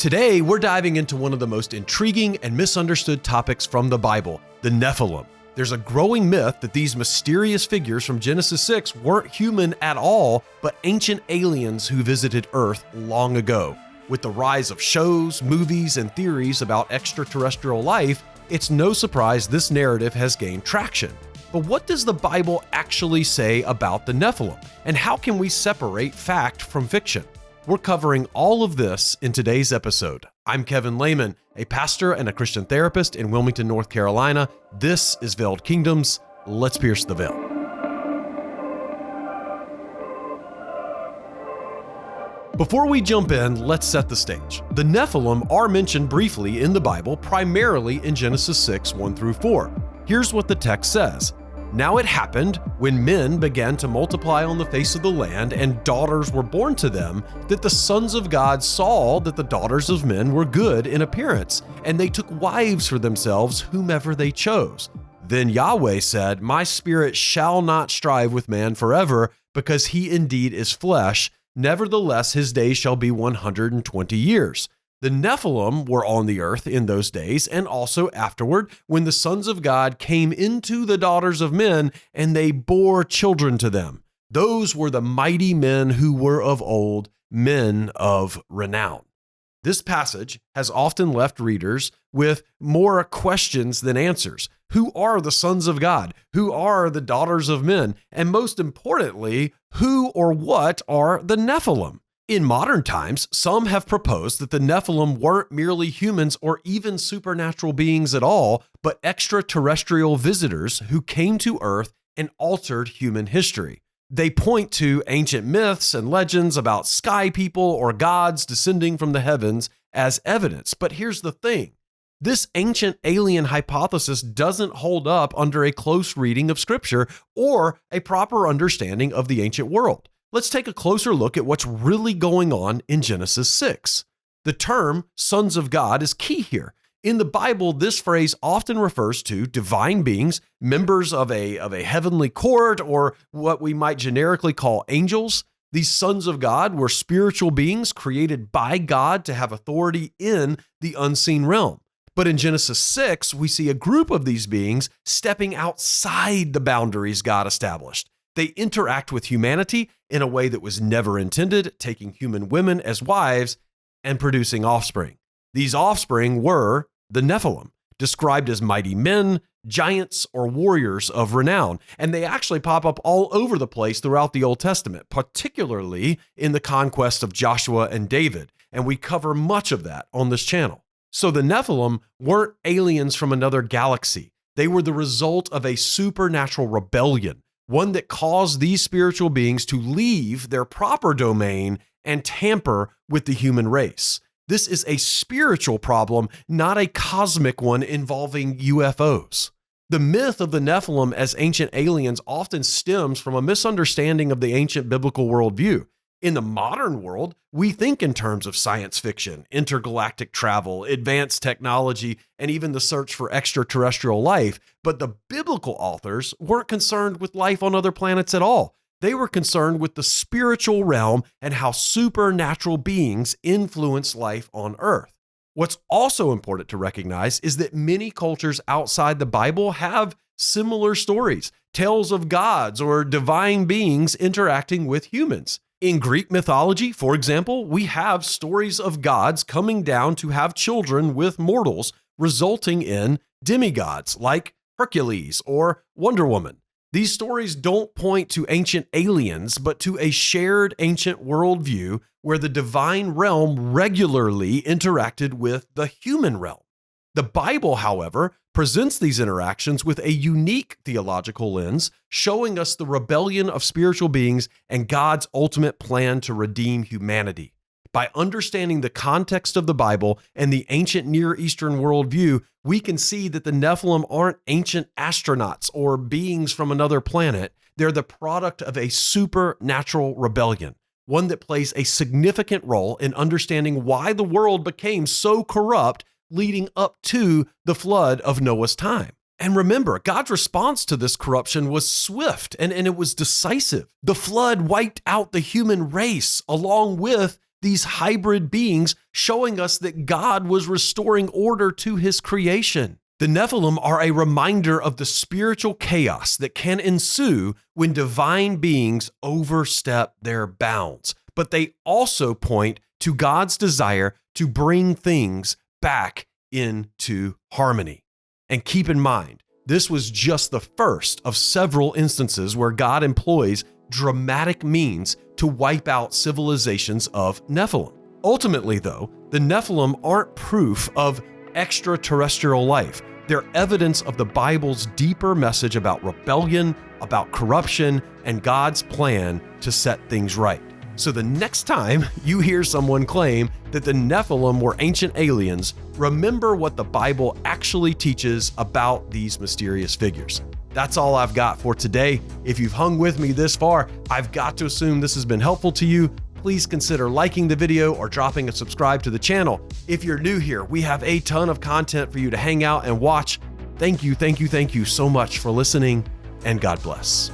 Today, we're diving into one of the most intriguing and misunderstood topics from the Bible, the Nephilim. There's a growing myth that these mysterious figures from Genesis 6 weren't human at all, but ancient aliens who visited Earth long ago. With the rise of shows, movies, and theories about extraterrestrial life, it's no surprise this narrative has gained traction. But what does the Bible actually say about the Nephilim? And how can we separate fact from fiction? We're covering all of this in today's episode. I'm Kevin Laymon, a pastor and a Christian therapist in Wilmington, North Carolina. This is Veiled Kingdoms. Let's pierce the veil. Before we jump in, let's set the stage. The Nephilim are mentioned briefly in the Bible, primarily in Genesis 6, 1 through 4. Here's what the text says. Now it happened, when men began to multiply on the face of the land and daughters were born to them, that the sons of God saw that the daughters of men were good in appearance, and they took wives for themselves whomever they chose. Then Yahweh said, My spirit shall not strive with man forever, because he indeed is flesh. Nevertheless, his days shall be 120 years. The Nephilim were on the earth in those days and also afterward when the sons of God came into the daughters of men and they bore children to them. Those were the mighty men who were of old, men of renown. This passage has often left readers with more questions than answers. Who are the sons of God? Who are the daughters of men? And most importantly, who or what are the Nephilim? In modern times, some have proposed that the Nephilim weren't merely humans or even supernatural beings at all, but extraterrestrial visitors who came to Earth and altered human history. They point to ancient myths and legends about sky people or gods descending from the heavens as evidence. But here's the thing. This ancient alien hypothesis doesn't hold up under a close reading of Scripture or a proper understanding of the ancient world. Let's take a closer look at what's really going on in Genesis 6. The term sons of God is key here. In the Bible, this phrase often refers to divine beings, members of a heavenly court, or what we might generically call angels. These sons of God were spiritual beings created by God to have authority in the unseen realm. But in Genesis 6, we see a group of these beings stepping outside the boundaries God established. They interact with humanity in a way that was never intended, taking human women as wives and producing offspring. These offspring were the Nephilim, described as mighty men, giants, or warriors of renown. And they actually pop up all over the place throughout the Old Testament, particularly in the conquest of Joshua and David. And we cover much of that on this channel. So the Nephilim weren't aliens from another galaxy. They were the result of a supernatural rebellion, one that caused these spiritual beings to leave their proper domain and tamper with the human race. This is a spiritual problem, not a cosmic one involving UFOs. The myth of the Nephilim as ancient aliens often stems from a misunderstanding of the ancient biblical worldview. In the modern world, we think in terms of science fiction, intergalactic travel, advanced technology, and even the search for extraterrestrial life. But the biblical authors weren't concerned with life on other planets at all. They were concerned with the spiritual realm and how supernatural beings influence life on Earth. What's also important to recognize is that many cultures outside the Bible have similar stories, tales of gods or divine beings interacting with humans. In Greek mythology, for example, we have stories of gods coming down to have children with mortals, resulting in demigods like Hercules or Wonder Woman. These stories don't point to ancient aliens, but to a shared ancient worldview where the divine realm regularly interacted with the human realm. The Bible, however, presents these interactions with a unique theological lens, showing us the rebellion of spiritual beings and God's ultimate plan to redeem humanity. By understanding the context of the Bible and the ancient Near Eastern worldview, we can see that the Nephilim aren't ancient astronauts or beings from another planet. They're the product of a supernatural rebellion, one that plays a significant role in understanding why the world became so corrupt leading up to the flood of Noah's time. And remember, God's response to this corruption was swift and it was decisive. The flood wiped out the human race along with these hybrid beings showing us that God was restoring order to his creation. The Nephilim are a reminder of the spiritual chaos that can ensue when divine beings overstep their bounds. But they also point to God's desire to bring things back into harmony. And keep in mind, this was just the first of several instances where God employs dramatic means to wipe out civilizations of Nephilim. Ultimately, though, the Nephilim aren't proof of extraterrestrial life. They're evidence of the Bible's deeper message about rebellion, about corruption, and God's plan to set things right. So the next time you hear someone claim that the Nephilim were ancient aliens, remember what the Bible actually teaches about these mysterious figures. That's all I've got for today. If you've hung with me this far, I've got to assume this has been helpful to you. Please consider liking the video or dropping a subscribe to the channel. If you're new here, we have a ton of content for you to hang out and watch. Thank you so much for listening, and God bless.